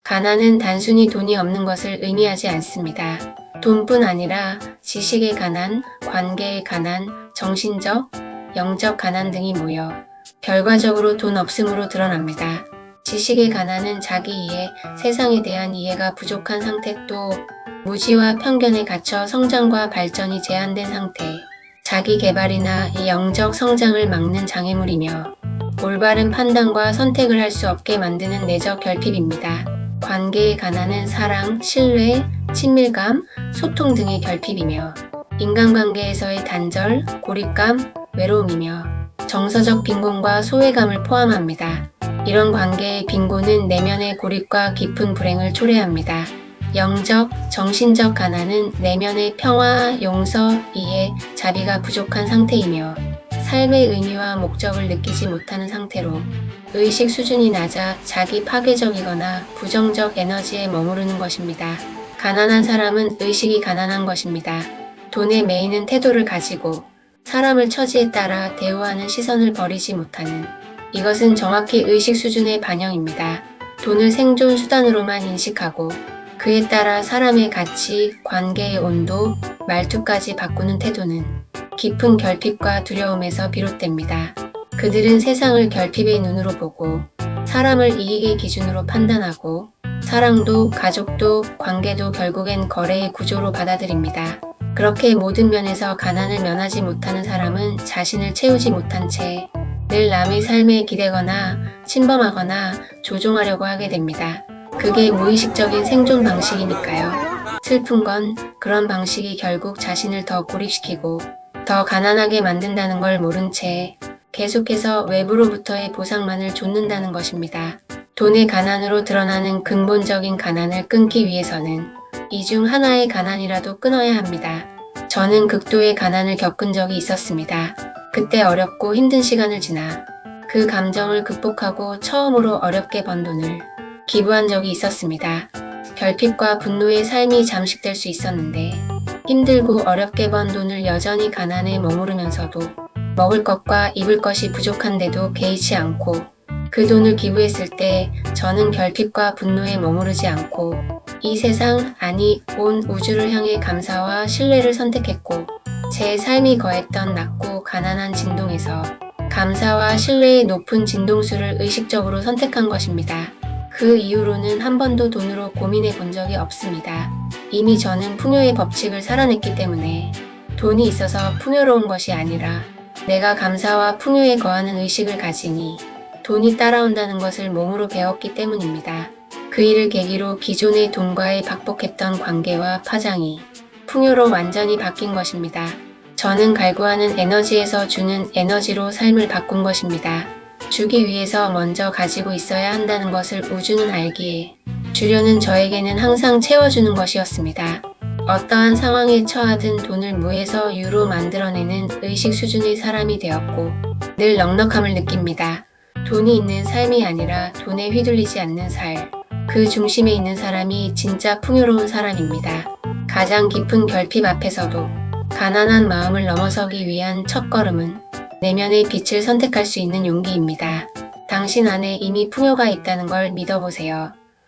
가난은 단순히 돈이 없는 것을 의미하지 않습니다. 돈뿐 아니라 지식의 가난, 관계의 가난, 정신적, 영적 가난 등이 모여 결과적으로 돈 없음으로 드러납니다. 지식의 가난은 자기 이해, 세상에 대한 이해가 부족한 상태, 또 무지와 편견에 갇혀 성장과 발전이 제한된 상태, 자기 개발이나 영적 성장을 막는 장애물이며 올바른 판단과 선택을 할 수 없게 만드는 내적 결핍입니다. 관계의 가난은 사랑, 신뢰, 친밀감, 소통 등의 결핍이며 인간관계에서의 단절, 고립감, 외로움이며 정서적 빈곤과 소외감을 포함합니다. 이런 관계의 빈곤은 내면의 고립과 깊은 불행을 초래합니다. 영적, 정신적 가난은 내면의 평화, 용서, 이해, 자비가 부족한 상태이며 삶의 의미와 목적을 느끼지 못하는 상태로 의식 수준이 낮아 자기 파괴적이거나 부정적 에너지에 머무르는 것입니다. 가난한 사람은 의식이 가난한 것입니다. 돈에 매이는 태도를 가지고 사람을 처지에 따라 대우하는 시선을 버리지 못하는, 이것은 정확히 의식 수준의 반영입니다. 돈을 생존 수단으로만 인식하고 그에 따라 사람의 가치, 관계의 온도, 말투까지 바꾸는 태도는 깊은 결핍과 두려움에서 비롯됩니다. 그들은 세상을 결핍의 눈으로 보고 사람을 이익의 기준으로 판단하고 사랑도 가족도 관계도 결국엔 거래의 구조로 받아들입니다. 그렇게 모든 면에서 가난을 면하지 못하는 사람은 자신을 채우지 못한 채 늘 남의 삶에 기대거나 침범하거나 조종하려고 하게 됩니다. 그게 무의식적인 생존 방식이니까요. 슬픈 건 그런 방식이 결국 자신을 더 고립시키고 더 가난하게 만든다는 걸 모른 채 계속해서 외부로부터의 보상만을 좇는다는 것입니다. 돈의 가난으로 드러나는 근본적인 가난을 끊기 위해서는 이 중 하나의 가난이라도 끊어야 합니다. 저는 극도의 가난을 겪은 적이 있었습니다. 그때 어렵고 힘든 시간을 지나 그 감정을 극복하고 처음으로 어렵게 번 돈을 기부한 적이 있었습니다. 결핍과 분노의 삶이 잠식될 수 있었는데 힘들고 어렵게 번 돈을 여전히 가난에 머무르면서도 먹을 것과 입을 것이 부족한데도 개의치 않고 그 돈을 기부했을 때 저는 결핍과 분노에 머무르지 않고 이 세상, 아니 온 우주를 향해 감사와 신뢰를 선택했고 제 삶이 거했던 낮고 가난한 진동에서 감사와 신뢰의 높은 진동수를 의식적으로 선택한 것입니다. 그 이후로는 한 번도 돈으로 고민해 본 적이 없습니다. 이미 저는 풍요의 법칙을 살아냈기 때문에 돈이 있어서 풍요로운 것이 아니라 내가 감사와 풍요에 거하는 의식을 가지니 돈이 따라온다는 것을 몸으로 배웠기 때문입니다. 그 일을 계기로 기존의 돈과의 박복했던 관계와 파장이 풍요로 완전히 바뀐 것입니다. 저는 갈구하는 에너지에서 주는 에너지로 삶을 바꾼 것입니다. 주기 위해서 먼저 가지고 있어야 한다는 것을 우주는 알기에 주려는 저에게는 항상 채워주는 것이었습니다. 어떠한 상황에 처하든 돈을 무에서 유로 만들어내는 의식 수준의 사람이 되었고 늘 넉넉함을 느낍니다. 돈이 있는 삶이 아니라 돈에 휘둘리지 않는 삶. 그 중심에 있는 사람이 진짜 풍요로운 사람입니다. 가장 깊은 결핍 앞에서도 가난한 마음을 넘어서기 위한 첫걸음은 내면의 빛을 선택할 수 있는 용기입니다. 당신 안에 이미 풍요가 있다는 걸 믿어보세요.